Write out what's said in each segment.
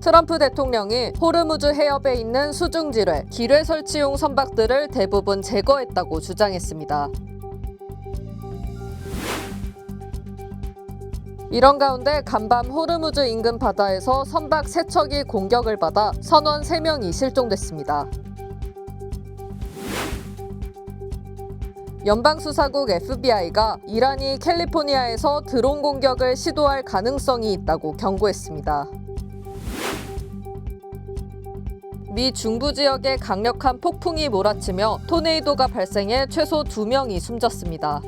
트럼프 대통령이 호르무즈 해협에 있는 수중지뢰, 기뢰 설치용 선박들을 대부분 제거했다고 주장했습니다. 이런 가운데 간밤 호르무즈 인근 바다에서 선박 3척이 공격을 받아 선원 3명이 실종됐습니다. 연방수사국 FBI가 이란이 캘리포니아에서 드론 공격을 시도할 가능성이 있다고 경고했습니다. 미 중부 지역에 강력한 폭풍이 몰아치며 토네이도가 발생해 최소 2명이 숨졌습니다.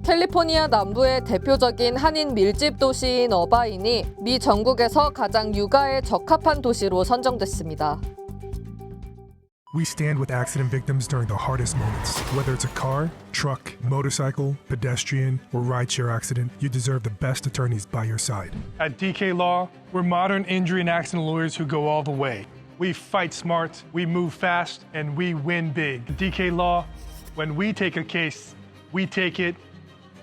캘리포니아 남부의 대표적인 한인 밀집 도시인 어바인이 미 전국에서 가장 육아에 적합한 도시로 선정됐습니다. We stand with accident victims during the hardest moments. Whether it's a car, truck, motorcycle, pedestrian, or rideshare accident, you deserve the best attorneys by your side. At DK Law, we're modern injury and accident lawyers who go all the way. We fight smart, we move fast, and we win big. At DK Law, when we take a case, we take it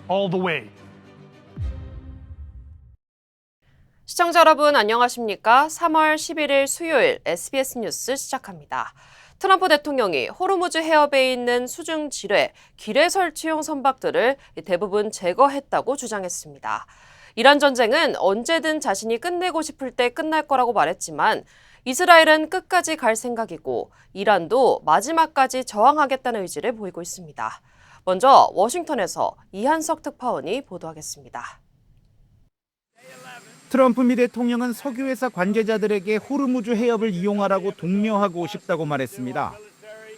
all the way. 시청자 여러분 안녕하십니까? 3월 11일 수요일 SBS 뉴스 시작합니다. 트럼프 대통령이 호르무즈 해협에 있는 수중 지뢰, 기뢰 설치용 선박들을 대부분 제거했다고 주장했습니다. 이란 전쟁은 언제든 자신이 끝내고 싶을 때 끝날 거라고 말했지만 이스라엘은 끝까지 갈 생각이고 이란도 마지막까지 저항하겠다는 의지를 보이고 있습니다. 먼저 워싱턴에서 이한석 특파원이 보도하겠습니다. 트럼프 미 대통령은 석유회사 관계자들에게 호르무즈 해협을 이용하라고 독려하고 싶다고 말했습니다.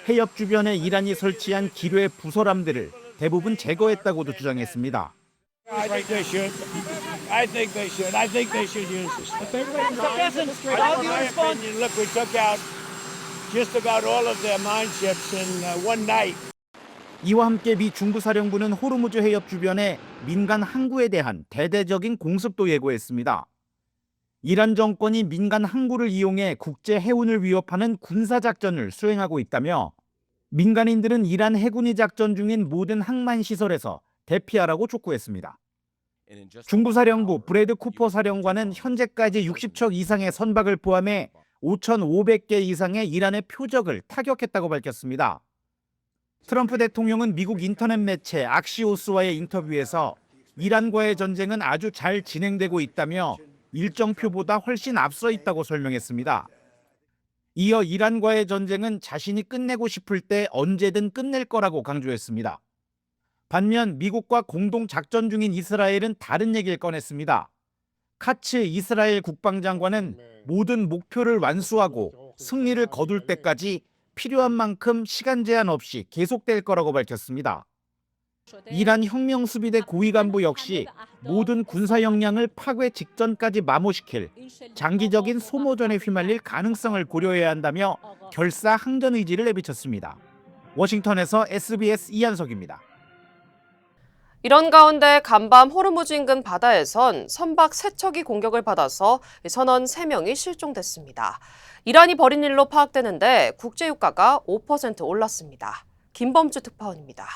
해협 주변에 이란이 설치한 기뢰 부설함들을 대부분 제거했다고도 주장했습니다. I think they should use this. In my opinion, look, we took out just about all of their mine ships in one night. 이와 함께 미 중부사령부는 호르무즈 해협 주변에 민간 항구에 대한 대대적인 공습도 예고했습니다. 이란 정권이 민간 항구를 이용해 국제 해운을 위협하는 군사작전을 수행하고 있다며 민간인들은 이란 해군이 작전 중인 모든 항만 시설에서 대피하라고 촉구했습니다. 중부사령부 브래드 쿠퍼 사령관은 현재까지 60척 이상의 선박을 포함해 5,500개 이상의 이란의 표적을 타격했다고 밝혔습니다. 트럼프 대통령은 미국 인터넷 매체 악시오스와의 인터뷰에서 이란과의 전쟁은 아주 잘 진행되고 있다며 일정표보다 훨씬 앞서 있다고 설명했습니다. 이어 이란과의 전쟁은 자신이 끝내고 싶을 때 언제든 끝낼 거라고 강조했습니다. 반면 미국과 공동 작전 중인 이스라엘은 다른 얘기를 꺼냈습니다. 카츠 이스라엘 국방장관은 모든 목표를 완수하고 승리를 거둘 때까지 필요한 만큼 시간 제한 없이 계속될 거라고 밝혔습니다. 이란 혁명수비대 고위 간부 역시 모든 군사 역량을 파괴 직전까지 마모시킬 장기적인 소모전에 휘말릴 가능성을 고려해야 한다며 결사 항전 의지를 내비쳤습니다. 워싱턴에서 SBS 이한석입니다. 이런 가운데 간밤 호르무즈 인근 바다에선 선박 3척이 공격을 받아서 선원 3명이 실종됐습니다. 이란이 벌인 일로 파악되는데 국제유가가 5% 올랐습니다. 김범주 특파원입니다.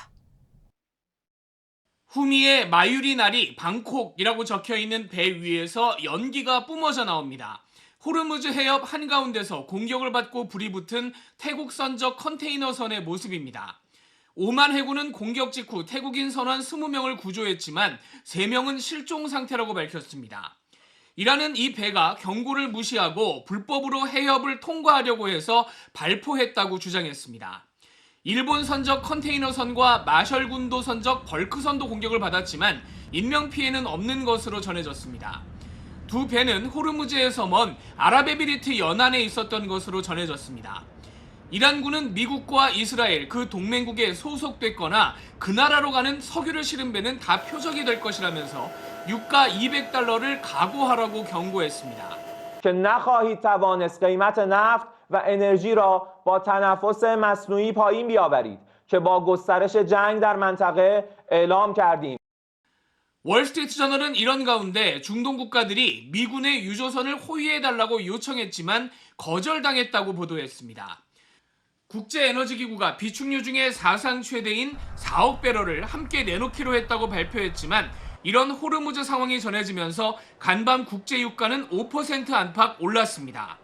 후미의 마유리날이 방콕이라고 적혀있는 배 위에서 연기가 뿜어져 나옵니다. 호르무즈 해협 한가운데서 공격을 받고 불이 붙은 태국 선적 컨테이너선의 모습입니다. 오만 해군은 공격 직후 태국인 선원 20명을 구조했지만 3명은 실종 상태라고 밝혔습니다. 이란은 이 배가 경고를 무시하고 불법으로 해협을 통과하려고 해서 발포했다고 주장했습니다. 일본 선적 컨테이너선과 마셜군도 선적 벌크선도 공격을 받았지만 인명피해는 없는 것으로 전해졌습니다. 두 배는 호르무즈에서 먼 아랍에미리트 연안에 있었던 것으로 전해졌습니다. 이란군은 미국과 이스라엘 그 동맹국에 소속됐거나 그 나라로 가는 석유를 실은 배는 다 표적이 될 것이라면서 유가 $200를 각오하라고 경고했습니다. که نخواهید توانست قیمت نفت و انرژی را با تنفس مصنوعی پایین بیاورید که با گسترش جنگ در منطقه اعلام کردیم. 월스트리트저널은 이런 가운데 중동 국가들이 미군의 유조선을 호위해달라고 요청했지만 거절당했다고 보도했습니다. 국제에너지기구가 비축유 중에 사상 최대인 4억 배럴을 함께 내놓기로 했다고 발표했지만 이런 호르무즈 상황이 전해지면서 간밤 국제 유가는 5% 안팎 올랐습니다.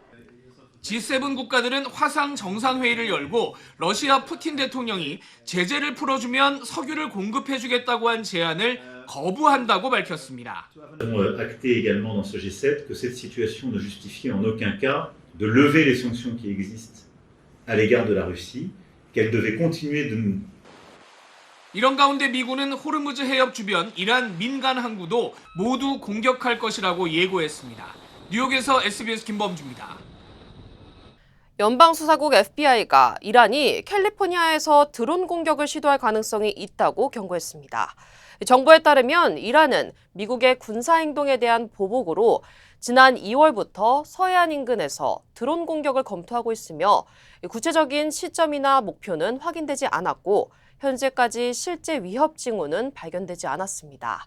G7 국가들은 화상 정상회의를 열고 러시아 푸틴 대통령이 제재를 풀어주면 석유를 공급해주겠다고 한 제안을 거부한다고 밝혔습니다. Nous avons acté également dans ce G7 que cette situation ne justifie en aucun cas de lever les sanctions qui existent à l'égard de la Russie, qu'elle devait continuer de 이런 가운데 미군은 호르무즈 해협 주변 이란 민간 항구도 모두 공격할 것이라고 예고했습니다. 뉴욕에서 SBS 김범주입니다. 연방수사국 FBI가 이란이 캘리포니아에서 드론 공격을 시도할 가능성이 있다고 경고했습니다. 정보에 따르면 이란은 미국의 군사행동에 대한 보복으로 지난 2월부터 서해안 인근에서 드론 공격을 검토하고 있으며 구체적인 시점이나 목표는 확인되지 않았고 현재까지 실제 위협 징후는 발견되지 않았습니다.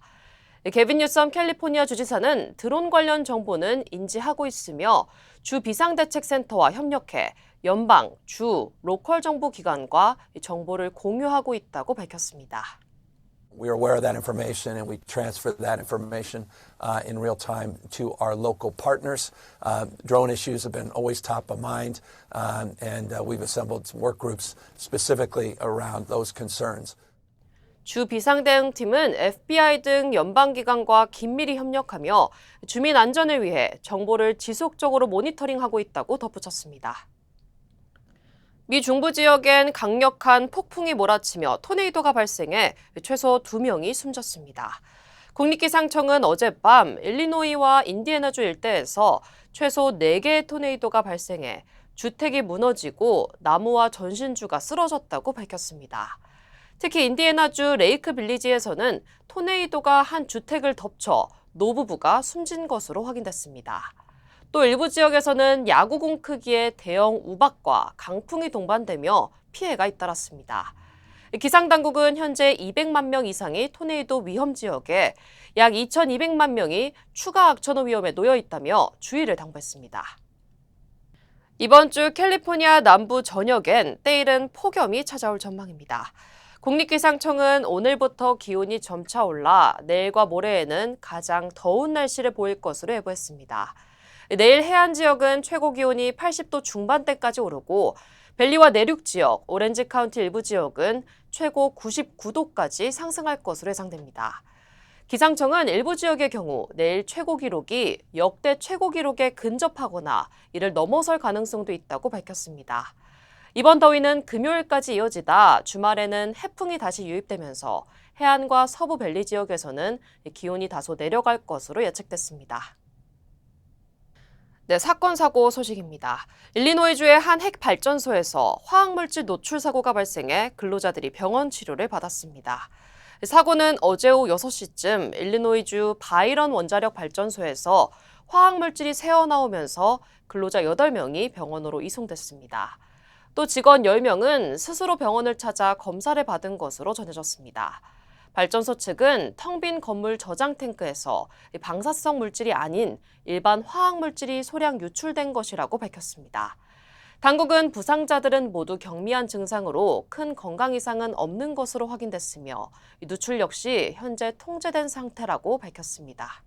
게빈 뉴섬 캘리포니아 주지사는 드론 관련 정보는 인지하고 있으며 주 비상대책센터와 협력해 연방, 주, 로컬 정부 기관과 정보를 공유하고 있다고 밝혔습니다. We are aware of that information and we transfer that information in real time to our local partners. Drone issues have been always top of mind and we've assembled some work groups specifically around those concerns. 주 비상대응팀은 FBI 등 연방기관과 긴밀히 협력하며 주민 안전을 위해 정보를 지속적으로 모니터링하고 있다고 덧붙였습니다. 미 중부 지역엔 강력한 폭풍이 몰아치며 토네이도가 발생해 최소 2명이 숨졌습니다. 국립기상청은 어젯밤 일리노이와 인디애나주 일대에서 최소 4개의 토네이도가 발생해 주택이 무너지고 나무와 전신주가 쓰러졌다고 밝혔습니다. 특히 인디애나주 레이크 빌리지에서는 토네이도가 한 주택을 덮쳐 노부부가 숨진 것으로 확인됐습니다. 또 일부 지역에서는 야구공 크기의 대형 우박과 강풍이 동반되며 피해가 잇따랐습니다. 기상당국은 현재 200만 명 이상이 토네이도 위험 지역에 약 2,200만 명이 추가 악천후 위험에 놓여 있다며 주의를 당부했습니다. 이번 주 캘리포니아 남부 전역엔 때이른 폭염이 찾아올 전망입니다. 국립기상청은 오늘부터 기온이 점차 올라 내일과 모레에는 가장 더운 날씨를 보일 것으로 예보했습니다. 내일 해안 지역은 최고 기온이 80도 중반대까지 오르고 밸리와 내륙 지역, 오렌지 카운티 일부 지역은 최고 99도까지 상승할 것으로 예상됩니다. 기상청은 일부 지역의 경우 내일 최고 기록이 역대 최고 기록에 근접하거나 이를 넘어설 가능성도 있다고 밝혔습니다. 이번 더위는 금요일까지 이어지다 주말에는 해풍이 다시 유입되면서 해안과 서부 밸리 지역에서는 기온이 다소 내려갈 것으로 예측됐습니다. 네, 사건 사고 소식입니다. 일리노이주의 한 핵발전소에서 화학물질 노출 사고가 발생해 근로자들이 병원 치료를 받았습니다. 사고는 어제 오후 6시쯤 일리노이주 바이런 원자력 발전소에서 화학물질이 새어나오면서 근로자 8명이 병원으로 이송됐습니다. 또 직원 10명은 스스로 병원을 찾아 검사를 받은 것으로 전해졌습니다. 발전소 측은 텅 빈 건물 저장 탱크에서 방사성 물질이 아닌 일반 화학 물질이 소량 유출된 것이라고 밝혔습니다. 당국은 부상자들은 모두 경미한 증상으로 큰 건강 이상은 없는 것으로 확인됐으며 누출 역시 현재 통제된 상태라고 밝혔습니다.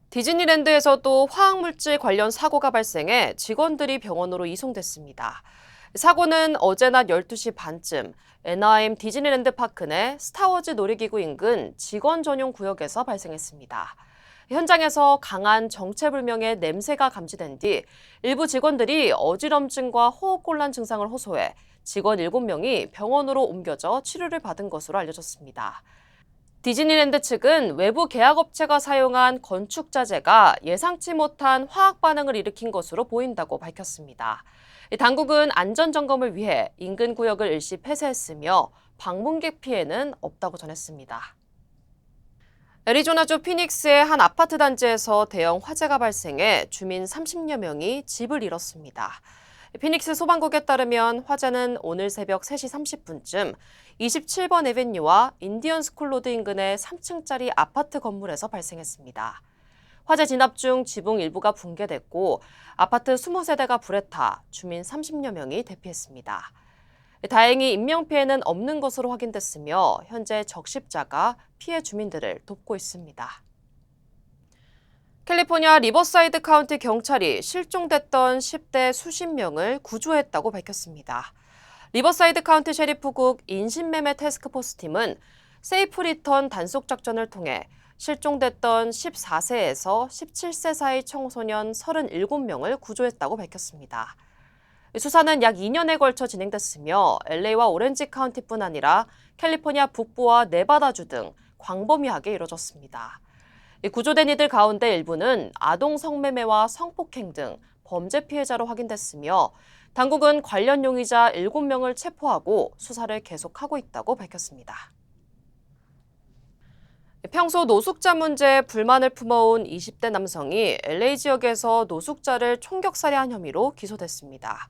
디즈니랜드에서도 화학물질 관련 사고가 발생해 직원들이 병원으로 이송됐습니다. 사고는 어제 낮 12시 반쯤 애나하임 디즈니랜드 파크 내 스타워즈 놀이기구 인근 직원 전용 구역에서 발생했습니다. 현장에서 강한 정체불명의 냄새가 감지된 뒤 일부 직원들이 어지럼증과 호흡곤란 증상을 호소해 직원 7명이 병원으로 옮겨져 치료를 받은 것으로 알려졌습니다. 디즈니랜드 측은 외부 계약업체가 사용한 건축자재가 예상치 못한 화학 반응을 일으킨 것으로 보인다고 밝혔습니다. 당국은 안전점검을 위해 인근 구역을 일시 폐쇄했으며 방문객 피해는 없다고 전했습니다. 애리조나주 피닉스의 한 아파트 단지에서 대형 화재가 발생해 주민 30여 명이 집을 잃었습니다. 피닉스 소방국에 따르면 화재는 오늘 새벽 3시 30분쯤 27번 에벤뉴와 인디언 스쿨로드 인근의 3층짜리 아파트 건물에서 발생했습니다. 화재 진압 중 지붕 일부가 붕괴됐고 아파트 20세대가 불에 타 주민 30여 명이 대피했습니다. 다행히 인명피해는 없는 것으로 확인됐으며 현재 적십자가 피해 주민들을 돕고 있습니다. 캘리포니아 리버사이드 카운티 경찰이 실종됐던 10대 수십 명을 구조했다고 밝혔습니다. 리버사이드 카운티 셰리프국 인신매매 태스크포스 팀은 세이프 리턴 단속 작전을 통해 실종됐던 14세에서 17세 사이 청소년 37명을 구조했다고 밝혔습니다. 수사는 약 2년에 걸쳐 진행됐으며 LA와 오렌지 카운티뿐 아니라 캘리포니아 북부와 네바다주 등 광범위하게 이뤄졌습니다. 구조된 이들 가운데 일부는 아동 성매매와 성폭행 등 범죄 피해자로 확인됐으며 당국은 관련 용의자 7명을 체포하고 수사를 계속하고 있다고 밝혔습니다. 평소 노숙자 문제에 불만을 품어온 20대 남성이 LA 지역에서 노숙자를 총격 살해한 혐의로 기소됐습니다.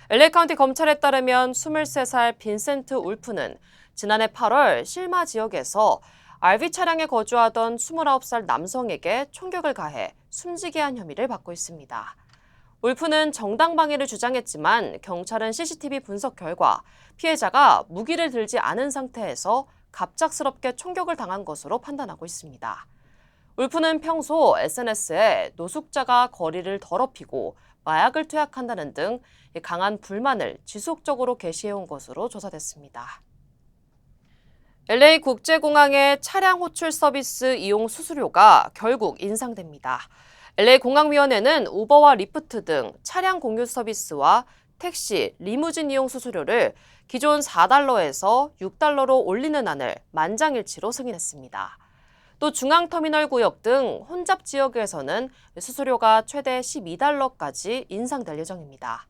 LA 카운티 검찰에 따르면 23살 빈센트 울프는 지난해 8월 실마 지역에서 RV 차량에 거주하던 29살 남성에게 총격을 가해 숨지게 한 혐의를 받고 있습니다. 울프는 정당방위를 주장했지만 경찰은 CCTV 분석 결과 피해자가 무기를 들지 않은 상태에서 갑작스럽게 총격을 당한 것으로 판단하고 있습니다. 울프는 평소 SNS에 노숙자가 거리를 더럽히고 마약을 투약한다는 등 강한 불만을 지속적으로 게시해온 것으로 조사됐습니다. LA 국제공항의 차량 호출 서비스 이용 수수료가 결국 인상됩니다. LA 공항위원회는 우버와 리프트 등 차량 공유 서비스와 택시, 리무진 이용 수수료를 기존 $4에서 $6로 올리는 안을 만장일치로 승인했습니다. 또 중앙터미널 구역 등 혼잡 지역에서는 수수료가 최대 $12까지 인상될 예정입니다.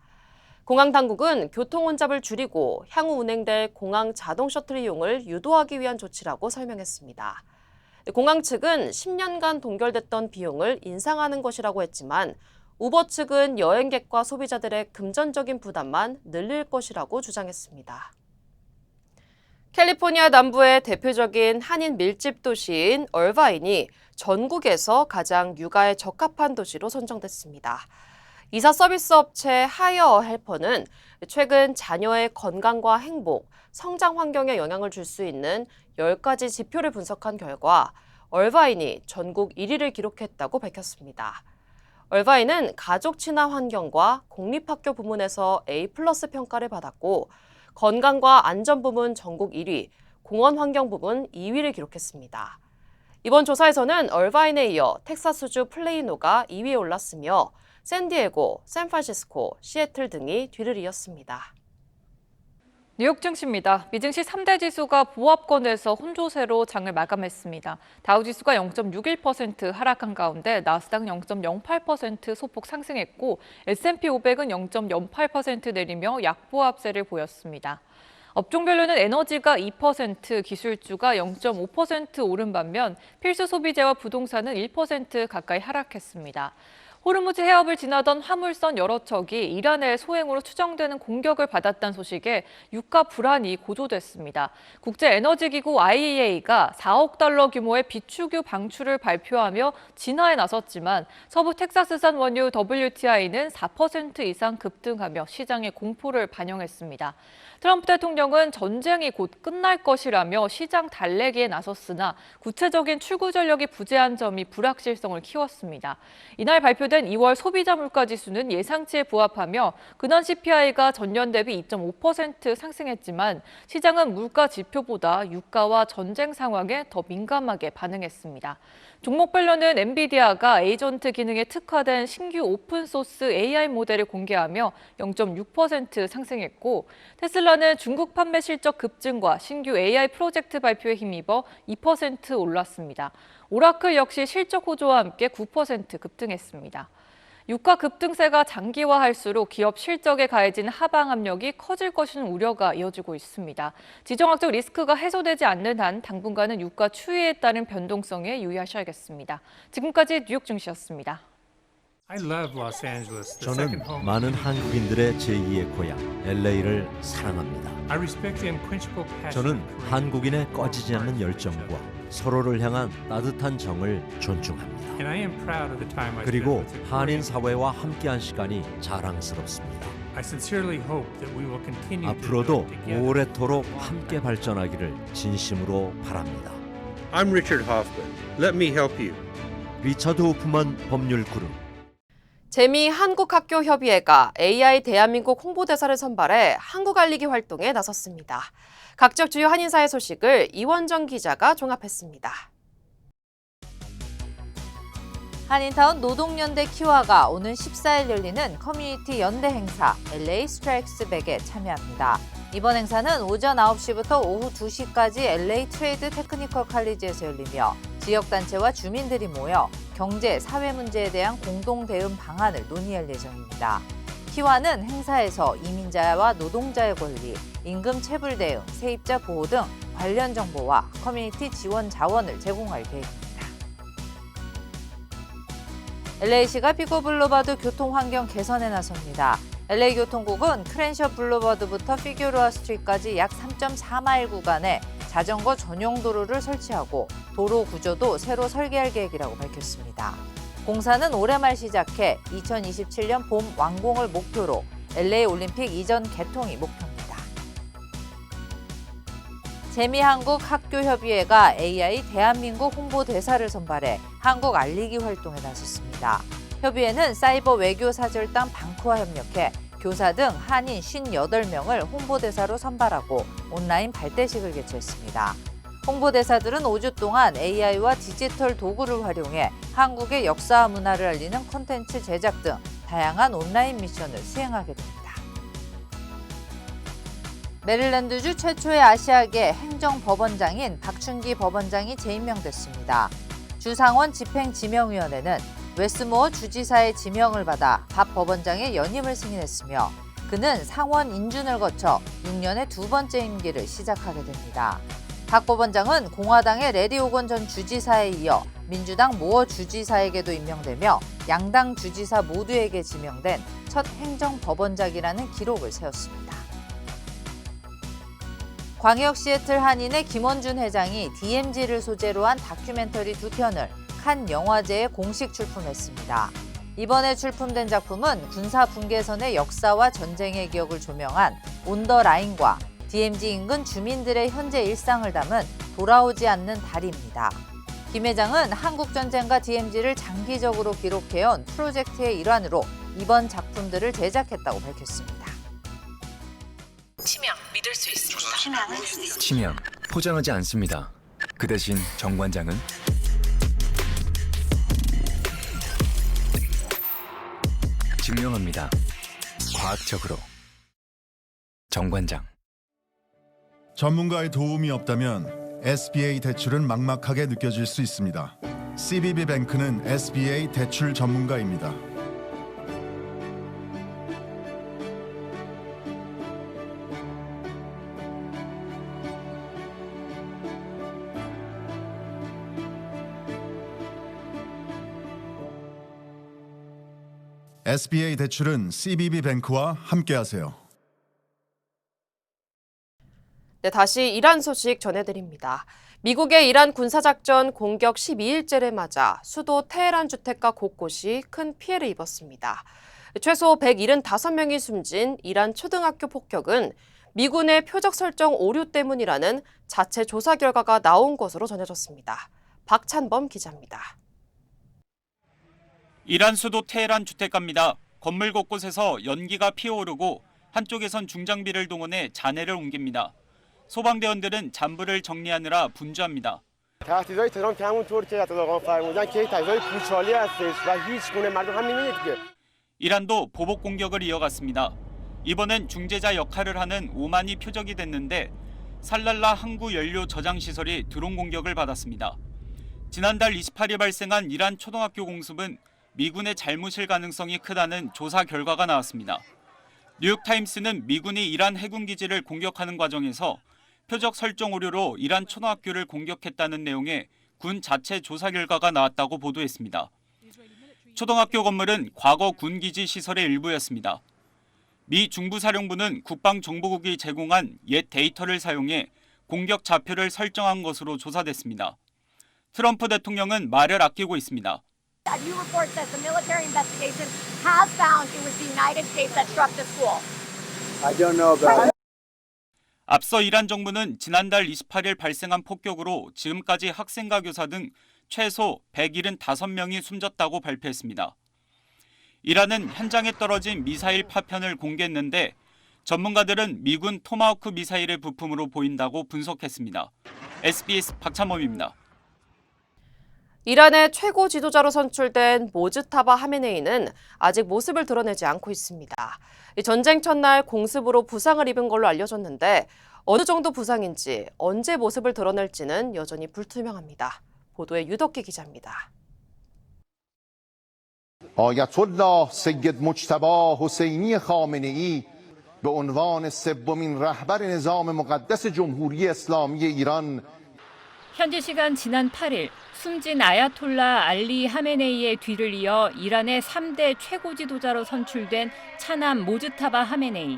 공항 당국은 교통 혼잡을 줄이고 향후 운행될 공항 자동 셔틀 이용을 유도하기 위한 조치라고 설명했습니다. 공항 측은 10년간 동결됐던 비용을 인상하는 것이라고 했지만 우버 측은 여행객과 소비자들의 금전적인 부담만 늘릴 것이라고 주장했습니다. 캘리포니아 남부의 대표적인 한인 밀집 도시인 얼바인이 전국에서 가장 육아에 적합한 도시로 선정됐습니다. 이사 서비스 업체 하이어 헬퍼는 최근 자녀의 건강과 행복, 성장 환경에 영향을 줄 수 있는 10가지 지표를 분석한 결과 얼바인이 전국 1위를 기록했다고 밝혔습니다. 얼바인은 가족 친화 환경과 공립학교 부문에서 A+ 평가를 받았고 건강과 안전 부문 전국 1위, 공원 환경 부문 2위를 기록했습니다. 이번 조사에서는 얼바인에 이어 텍사스주 플레이노가 2위에 올랐으며 샌디에고, 샌프란시스코, 시애틀 등이 뒤를 이었습니다. 뉴욕 증시입니다. 미증시 3대 지수가 보합권에서 혼조세로 장을 마감했습니다. 다우지수가 0.61% 하락한 가운데 나스닥 0.08% 소폭 상승했고 S&P 500은 0.08% 내리며 약보합세를 보였습니다. 업종별로는 에너지가 2%, 기술주가 0.5% 오른 반면 필수 소비재와 부동산은 1% 가까이 하락했습니다. 호르무즈 해협을 지나던 화물선 여러 척이 이란의 소행으로 추정되는 공격을 받았다는 소식에 유가 불안이 고조됐습니다. 국제에너지기구 IEA가 4억 달러 규모의 비축유 방출을 발표하며 진화에 나섰지만 서부 텍사스산 원유 WTI는 4% 이상 급등하며 시장의 공포를 반영했습니다. 트럼프 대통령은 전쟁이 곧 끝날 것이라며 시장 달래기에 나섰으나 구체적인 출구 전력이 부재한 점이 불확실성을 키웠습니다. 이날 발표된 2월 소비자 물가지수는 예상치에 부합하며 근원 CPI가 전년 대비 2.5% 상승했지만 시장은 물가 지표보다 유가와 전쟁 상황에 더 민감하게 반응했습니다. 종목별로는 엔비디아가 에이전트 기능에 특화된 신규 오픈소스 AI 모델을 공개하며 0.6% 상승했고 테슬라는 중국 판매 실적 급증과 신규 AI 프로젝트 발표에 힘입어 2% 올랐습니다. 오라클 역시 실적 호조와 함께 9% 급등했습니다. 유가 급등세가 장기화할수록 기업 실적에 가해진 하방 압력이 커질 것이라는 우려가 이어지고 있습니다. 지정학적 리스크가 해소되지 않는 한 당분간은 유가 추이에 따른 변동성에 유의하셔야겠습니다. 지금까지 뉴욕 증시였습니다. 저는 많은 한국인들의 제2의 고향 LA를 사랑합니다. 저는 한국인의 꺼지지 않는 열정과 서로를 향한 따뜻한 정을 존중합니다. 그리고 한인 사회와 함께한 시간이 자랑스럽습니다. 앞으로도 오래도록 함께 발전하기를 진심으로 바랍니다. I'm Richard Hoffman. Let me help you. 리처드 호프만 법률그룹. 재미 한국학교협의회가 AI 대한민국 홍보대사를 선발해 한국 알리기 활동에 나섰습니다. 각적 주요 한인사의 소식을 이원정 기자가 종합했습니다. 한인타운 노동연대 키와가 오는 14일 열리는 커뮤니티 연대 행사 LA 스트라이크스 백에 참여합니다. 이번 행사는 오전 9시부터 오후 2시까지 LA 트레이드 테크니컬 칼리지에서 열리며 지역단체와 주민들이 모여 경제, 사회 문제에 대한 공동 대응 방안을 논의할 예정입니다. 키와는 행사에서 이민자와 노동자의 권리, 임금 체불 대응, 세입자 보호 등 관련 정보와 커뮤니티 지원 자원을 제공할 계획입니다. LA시가 피고 블루버드 교통 환경 개선에 나섭니다. LA 교통국은 크랜셔 블루버드부터 피규어라 스트리트까지 약 3.4마일 구간에 자전거 전용 도로를 설치하고 도로 구조도 새로 설계할 계획이라고 밝혔습니다. 공사는 올해 말 시작해 2027년 봄 완공을 목표로 LA 올림픽 이전 개통이 목표입니다. 재미한국학교협의회가 AI 대한민국 홍보대사를 선발해 한국 알리기 활동에 나섰습니다. 협의회는 사이버 외교사절단 방크와 협력해 교사 등 한인 58명을 홍보대사로 선발하고 온라인 발대식을 개최했습니다. 홍보대사들은 5주 동안 AI와 디지털 도구를 활용해 한국의 역사와 문화를 알리는 콘텐츠 제작 등 다양한 온라인 미션을 수행하게 됩니다. 메릴랜드주 최초의 아시아계 행정법원장인 박춘기 법원장이 재임명됐습니다. 주상원 집행지명위원회는 웨스모어 주지사의 지명을 받아 박 법원장의 연임을 승인했으며 그는 상원 인준을 거쳐 6년의 두 번째 임기를 시작하게 됩니다. 박 법원장은 공화당의 레리 오건 전 주지사에 이어 민주당 모어 주지사에게도 임명되며 양당 주지사 모두에게 지명된 첫 행정법원장이라는 기록을 세웠습니다. 광역 시애틀 한인의 김원준 회장이 DMZ를 소재로 한 다큐멘터리 2편을 칸 영화제에 공식 출품했습니다. 이번에 출품된 작품은 군사 분계선의 역사와 전쟁의 기억을 조명한 온 더 라인과 DMZ 인근 주민들의 현재 일상을 담은 돌아오지 않는 달입니다. 김 회장은 한국전쟁과 DMZ를 장기적으로 기록해온 프로젝트의 일환으로 이번 작품들을 제작했다고 밝혔습니다. 치명 믿을 수 있습니다. 치명 포장하지 않습니다. 그 대신 정관장은 증명합니다. 과학적으로. 정관장. 전문가의 도움이 없다면 SBA 대출은 막막하게 느껴질 수 있습니다. CBB뱅크는 SBA 대출 전문가입니다. SBA 대출은 CBB뱅크와 함께하세요. 네, 다시 이란 소식 전해드립니다. 미국의 이란 군사작전 공격 12일째를 맞아 수도 테헤란 주택가 곳곳이 큰 피해를 입었습니다. 최소 175명이 숨진 이란 초등학교 폭격은 미군의 표적 설정 오류 때문이라는 자체 조사 결과가 나온 것으로 전해졌습니다. 박찬범 기자입니다. 이란 수도 테헤란 주택가입니다. 건물 곳곳에서 연기가 피어오르고 한쪽에선 중장비를 동원해 잔해를 옮깁니다. 소방대원들은 잔불을 정리하느라 분주합니다. 이란도 보복 공격을 이어갔습니다. 이번엔 중재자 역할을 하는 오만이 표적이 됐는데 살랄라 항구 연료 저장 시설이 드론 공격을 받았습니다. 지난달 28일 발생한 이란 초등학교 공습은 미군의 잘못일 가능성이 크다는 조사 결과가 나왔습니다. 뉴욕타임스는 미군이 이란 해군 기지를 공격하는 과정에서 표적 설정 오류로 이란 초등학교를 공격했다는 내용의 군 자체 조사 결과가 나왔다고 보도했습니다. 초등학교 건물은 과거 군 기지 시설의 일부였습니다. 미 중부사령부는 국방정보국이 제공한 옛 데이터를 사용해 공격 좌표를 설정한 것으로 조사됐습니다. 트럼프 대통령은 말을 아끼고 있습니다. A new report says the military investigation has found it was the United States that struck the school. I don't know about it. 앞서 이란 정부는 지난달 28일 발생한 폭격으로 지금까지 학생과 교사 등 최소 175명이 숨졌다고 발표했습니다. 이란은 현장에 떨어진 미사일 파편을 공개했는데 전문가들은 미군 토마호크 미사일의 부품으로 보인다고 분석했습니다. SBS 박찬범입니다. 이란의 최고 지도자로 선출된 모즈타바 하메네이는 아직 모습을 드러내지 않고 있습니다. 전쟁 첫날 공습으로 부상을 입은 걸로 알려졌는데 어느 정도 부상인지 언제 모습을 드러낼지는 여전히 불투명합니다. 보도에 유덕기 기자입니다. آیتالله سید مجتبی حسینی خامنه‌ای به عنوان سومین رهبر نظام مقدس جمهوری اسلامی ایران 현지 시간 지난 8일 숨진 아야톨라 알리 하메네이의 뒤를 이어 이란의 3대 최고 지도자로 선출된 차남 모즈타바 하메네이.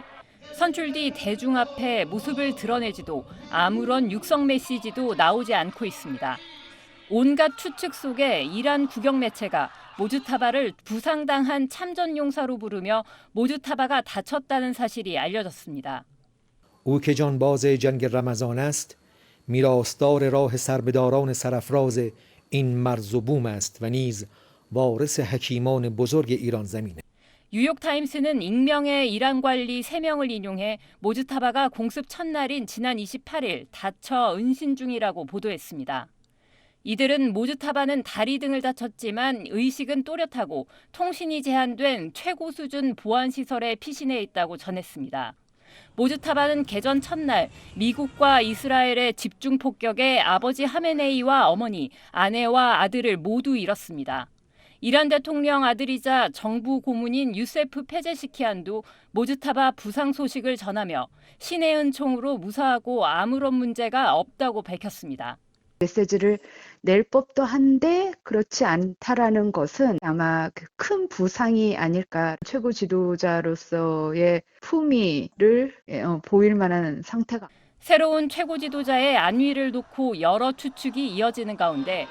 선출 뒤 대중 앞에 모습을 드러내지도 아무런 육성 메시지도 나오지 않고 있습니다. 온갖 추측 속에 이란 국영 매체가 모즈타바를 부상당한 참전용사로 부르며 모즈타바가 다쳤다는 사실이 알려졌습니다. او که جانباز جنگ رمضان است میراثدار راه سربداران سرافراز این مرز و بوم است و نیز وارث حکیمان بزرگ ایران زمینه. 뉴욕타임스는 익명의 이란 관리 3명을 인용해 모즈타바가 공습 첫날인 지난 28일 다쳐 은신 중이라고 보도했습니다. 이들은 모즈타바는 다리 등을 다쳤지만 의식은 또렷하고 통신이 제한된 최고 수준 보안시설에 피신해 있다고 전했습니다. 모즈타바는 개전 첫날 미국과 이스라엘의 집중 폭격에 아버지 하메네이와 어머니, 아내와 아들을 모두 잃었습니다. 이란 대통령 아들이자 정부 고문인 유세프 페제시키안도 모즈타바 부상 소식을 전하며 신의 은총으로 무사하고 아무런 문제가 없다고 밝혔습니다. 메시지를 낼 법도 한데 그렇지 않다라는 것은 아마 큰 부상이 아닐까. 최고 지도자로서의 품위를 보일 만한 상태가. 새로운 최고 지도자의 안위를 놓고 여러 추측이 이어지는 가운데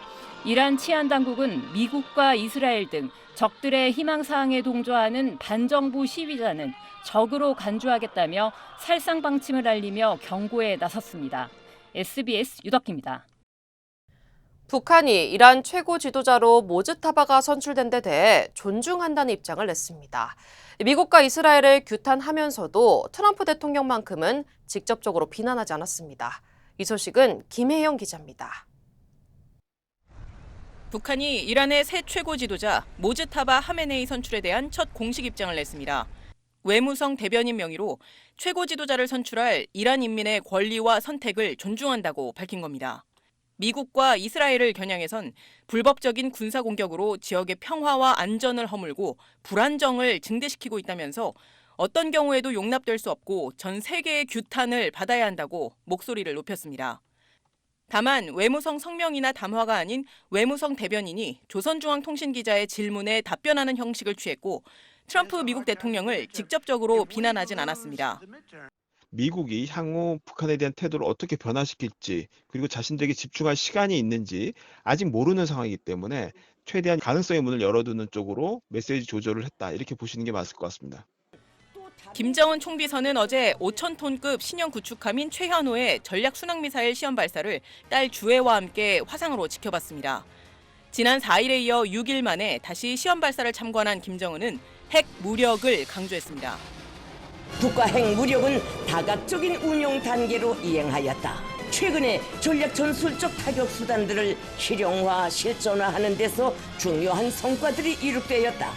이란 치안 당국은 미국과 이스라엘 등 적들의 희망사항에 동조하는 반정부 시위자는 적으로 간주하겠다며 살상 방침을 알리며 경고에 나섰습니다. SBS 유덕기입니다. 북한이 이란 최고 지도자로 모즈타바가 선출된 데 대해 존중한다는 입장을 냈습니다. 미국과 이스라엘을 규탄하면서도 트럼프 대통령만큼은 직접적으로 비난하지 않았습니다. 이 소식은 김혜영 기자입니다. 북한이 이란의 새 최고 지도자 모즈타바 하메네이 선출에 대한 첫 공식 입장을 냈습니다. 외무성 대변인 명의로 최고 지도자를 선출할 이란 인민의 권리와 선택을 존중한다고 밝힌 겁니다. 미국과 이스라엘을 겨냥해선 불법적인 군사 공격으로 지역의 평화와 안전을 허물고 불안정을 증대시키고 있다면서 어떤 경우에도 용납될 수 없고 전 세계의 규탄을 받아야 한다고 목소리를 높였습니다. 다만 외무성 성명이나 담화가 아닌 외무성 대변인이 조선중앙통신 기자의 질문에 답변하는 형식을 취했고 트럼프 미국 대통령을 직접적으로 비난하진 않았습니다. 미국이 향후 북한에 대한 태도를 어떻게 변화시킬지 그리고 자신들에게 집중할 시간이 있는지 아직 모르는 상황이기 때문에 최대한 가능성의 문을 열어두는 쪽으로 메시지 조절을 했다 이렇게 보시는 게 맞을 것 같습니다. 김정은 총비서는 어제 5,000톤급 신형 구축함인 최현호의 전략 순항미사일 시험 발사를 딸 주애와 함께 화상으로 지켜봤습니다. 지난 4일에 이어 6일 만에 다시 시험 발사를 참관한 김정은은 핵 무력을 강조했습니다. 북과 핵 무력은 다각적인 운용 단계로 이행하였다. 최근에 전략 전술적 타격 수단들을 실용화, 실전화하는 데서 중요한 성과들이 이룩되었다.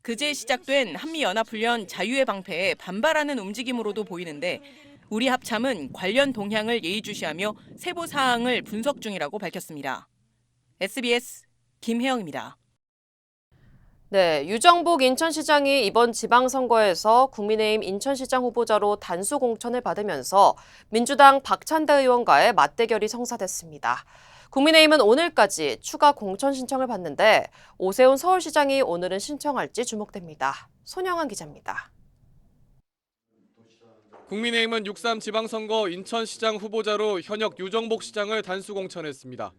그제 시작된 한미연합훈련 자유의 방패에 반발하는 움직임으로도 보이는데 우리 합참은 관련 동향을 예의주시하며 세부 사항을 분석 중이라고 밝혔습니다. SBS 김혜영입니다. 네, 유정복 인천시장이 이번 지방선거에서 국민의힘 인천시장 후보자로 단수 공천을 받으면서 민주당 박찬대 의원과의 맞대결이 성사됐습니다. 국민의힘은 오늘까지 추가 공천 신청을 받는데 오세훈 서울시장이 오늘은 신청할지 주목됩니다. 손영환 기자입니다. 국민의힘은 6.3 지방선거 인천시장 후보자로 현역 유정복 시장을 단수 공천했습니다.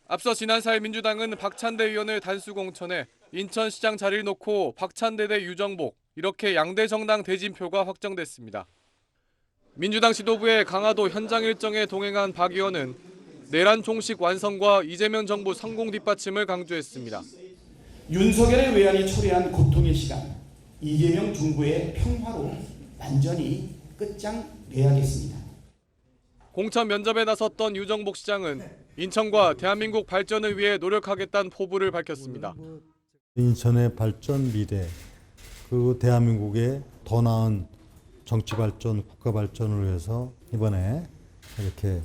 앞서 지난 4일 민주당은 박찬대 의원을 단수 공천해 인천시장 자리를 놓고 박찬대 대 유정복 이렇게 양대 정당 대진표가 확정됐습니다. 민주당 지도부의 강화도 현장 일정에 동행한 박 의원은 내란 종식 완성과 이재명 정부 성공 뒷받침을 강조했습니다. 윤석열의 외환이 초래한 고통의 시간, 이재명 정부의 평화로 완전히 끝장내야겠습니다. 공천 면접에 나섰던 유정복 시장은 인천과 대한민국 발전을 위해 노력하겠다는 포부를 밝혔습니다. 인천의 발전 미래, 그리고 대한민국의 더 나은 정치 발전, 국가 발전을 위해서 이번에 이렇게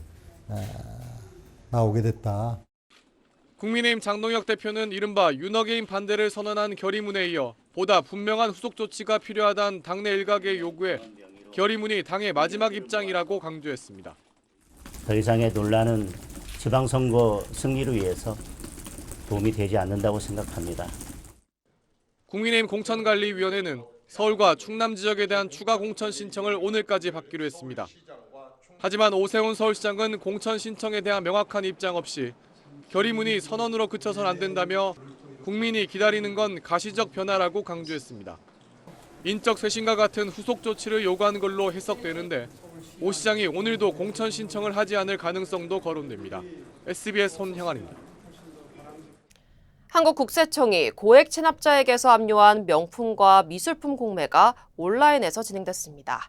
나오게 됐다. 국민의힘 장동혁 대표는 이른바 윤어게임 반대를 선언한 결의문에 이어 보다 분명한 후속 조치가 필요하다는 당내 일각의 요구에 결의문이 당의 마지막 입장이라고 강조했습니다. 더 이상의 논란은 지방선거 승리를 위해서 도움이 되지 않는다고 생각합니다. 국민의힘 공천관리위원회는 서울과 충남 지역에 대한 추가 공천 신청을 오늘까지 받기로 했습니다. 하지만 오세훈 서울시장은 공천 신청에 대한 명확한 입장 없이 결의문이 선언으로 그쳐선 안 된다며 국민이 기다리는 건 가시적 변화라고 강조했습니다. 인적 쇄신과 같은 후속 조치를 요구한 걸로 해석되는데 오 시장이 오늘도 공천 신청을 하지 않을 가능성도 거론됩니다. SBS 손형환입니다. 한국국세청이 고액 체납자에게서 압류한 명품과 미술품 공매가 온라인에서 진행됐습니다.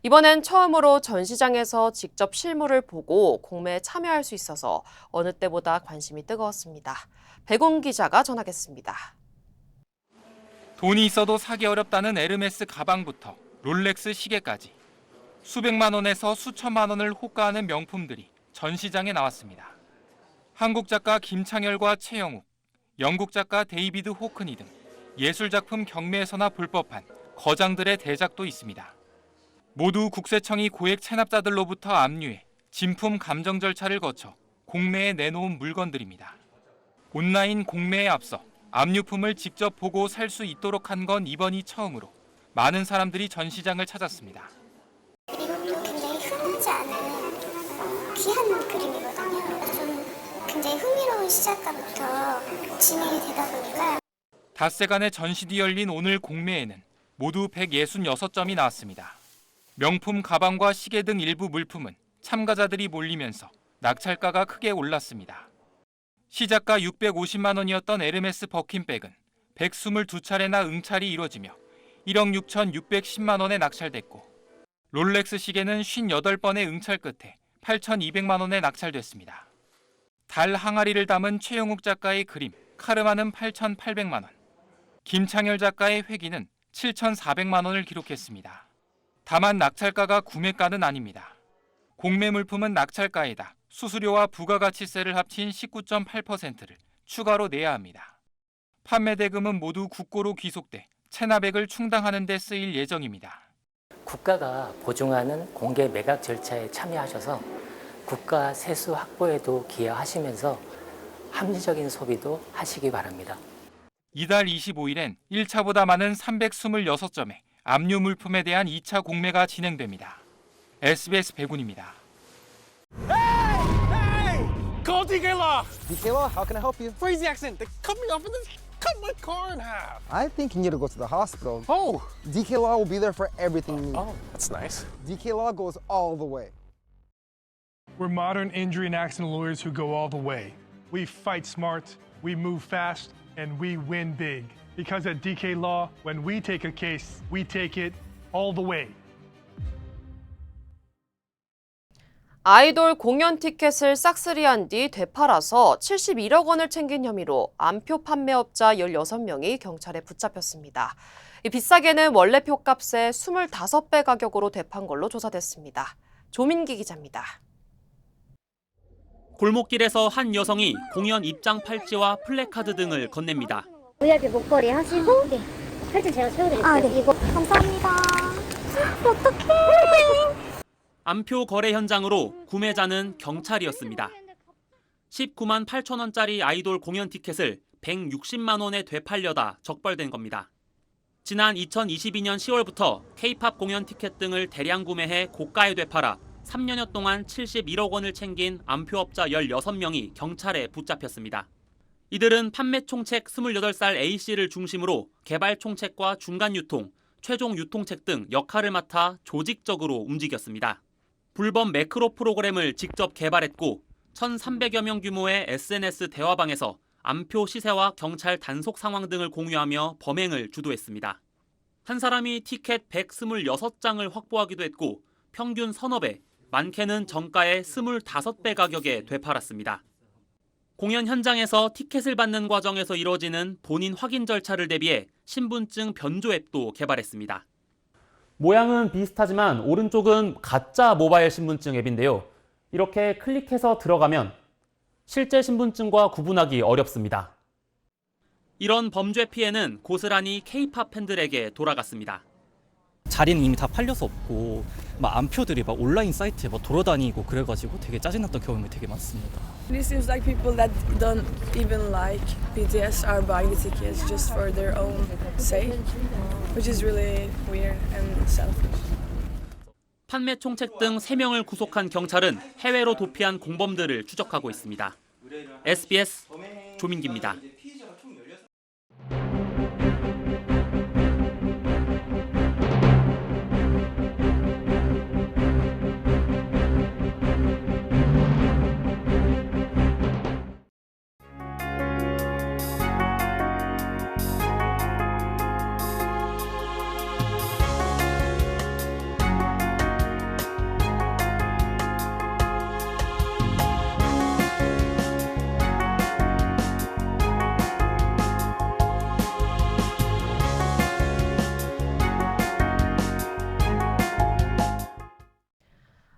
이번엔 처음으로 전시장에서 직접 실물을 보고 공매에 참여할 수 있어서 어느 때보다 관심이 뜨거웠습니다. 백운 기자가 전하겠습니다. 돈이 있어도 사기 어렵다는 에르메스 가방부터 롤렉스 시계까지 수백만 원에서 수천만 원을 호가하는 명품들이 전시장에 나왔습니다. 한국 작가 김창열과 최영욱, 영국 작가 데이비드 호크니 등 예술작품 경매에서나 볼 법한 거장들의 대작도 있습니다. 모두 국세청이 고액 체납자들로부터 압류해 진품 감정 절차를 거쳐 공매에 내놓은 물건들입니다. 온라인 공매에 앞서 압류품을 직접 보고 살 수 있도록 한 건 이번이 처음으로 많은 사람들이 전시장을 찾았습니다. 이것도 굉장히 흔하지 않은 귀한 그림이거든요. 좀 굉장히 흥미로운 시작과부터 진행이 되다 보니까 닷새간의 전시 뒤 열린 오늘 공매에는 모두 166점이 나왔습니다. 명품 가방과 시계 등 일부 물품은 참가자들이 몰리면서 낙찰가가 크게 올랐습니다. 시작가 650만 원이었던 에르메스 버킨백은 122차례나 응찰이 이뤄지며 1억 6,610만 원에 낙찰됐고 롤렉스 시계는 58번의 응찰 끝에 8,200만 원에 낙찰됐습니다. 달 항아리를 담은 최영욱 작가의 그림 카르마는 8,800만 원, 김창열 작가의 회기는 7,400만 원을 기록했습니다. 다만 낙찰가가 구매가는 아닙니다. 공매 물품은 낙찰가에다 수수료와 부가가치세를 합친 19.8%를 추가로 내야 합니다. 판매 대금은 모두 국고로 귀속돼 체납액을 충당하는 데 쓰일 예정입니다. 국가가 보증하는 공개 매각 절차에 참여하셔서 국가 세수 확보에도 기여하시면서 합리적인 소비도 하시기 바랍니다. 이달 25일엔 1차보다 많은 326점의 압류 물품에 대한 2차 공매가 진행됩니다. SBS 백운입니다. Call DK Law. DK Law, how can I help you? Crazy accident. They cut me off and then cut my car in half. I think you need to go to the hospital. Oh. DK Law will be there for everything you need. Oh, that's nice. DK Law goes all the way. We're modern injury and accident lawyers who go all the way. We fight smart, we move fast, and we win big. Because at DK Law, when we take a case, we take it all the way. 아이돌 공연 티켓을 싹쓸이한 뒤 되팔아서 71억 원을 챙긴 혐의로 암표 판매업자 16명이 경찰에 붙잡혔습니다. 비싸게는 원래 표값의 25배 가격으로 되판 걸로 조사됐습니다. 조민기 기자입니다. 골목길에서 한 여성이 공연 입장 팔찌와 플래카드 등을 건넵니다. VIP 목걸이 하시고 팔찌 제가 채워드릴게요. 네. 이거 감사합니다. 어떡해. 암표 거래 현장으로 구매자는 경찰이었습니다. 19만 8천 원짜리 아이돌 공연 티켓을 160만 원에 되팔려다 적발된 겁니다. 지난 2022년 10월부터 K-팝 공연 티켓 등을 대량 구매해 고가에 되팔아 3년여 동안 71억 원을 챙긴 암표업자 16명이 경찰에 붙잡혔습니다. 이들은 판매 총책 28살 A씨를 중심으로 개발 총책과 중간 유통, 최종 유통책 등 역할을 맡아 조직적으로 움직였습니다. 불법 매크로 프로그램을 직접 개발했고 1,300여 명 규모의 SNS 대화방에서 암표 시세와 경찰 단속 상황 등을 공유하며 범행을 주도했습니다. 한 사람이 티켓 126장을 확보하기도 했고 평균 서너 배, 많게는 정가의 25배 가격에 되팔았습니다. 공연 현장에서 티켓을 받는 과정에서 이루어지는 본인 확인 절차를 대비해 신분증 변조 앱도 개발했습니다. 모양은 비슷하지만 오른쪽은 가짜 모바일 신분증 앱인데요. 이렇게 클릭해서 들어가면 실제 신분증과 구분하기 어렵습니다. 이런 범죄 피해는 고스란히 K-팝 팬들에게 돌아갔습니다. 자리는 이미 다 팔려서 없고 막 암표들이 막 온라인 사이트에 막 돌아다니고 그래가지고 되게 짜증났던 경험이 되게 많습니다. It seems like people that don't even like BTS are buying the tickets just for their own sake, which is really weird and selfish. 판매 총책 등 3명을 구속한 경찰은 해외로 도피한 공범들을 추적하고 있습니다. SBS 조민기입니다.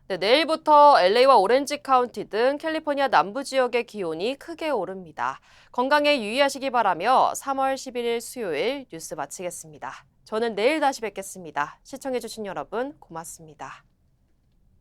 네, 내일부터 LA와 오렌지 카운티 등 캘리포니아 남부 지역의 기온이 크게 오릅니다. 건강에 유의하시기 바라며 3월 11일 수요일 뉴스 마치겠습니다. 저는 내일 다시 뵙겠습니다. 시청해주신 여러분 고맙습니다.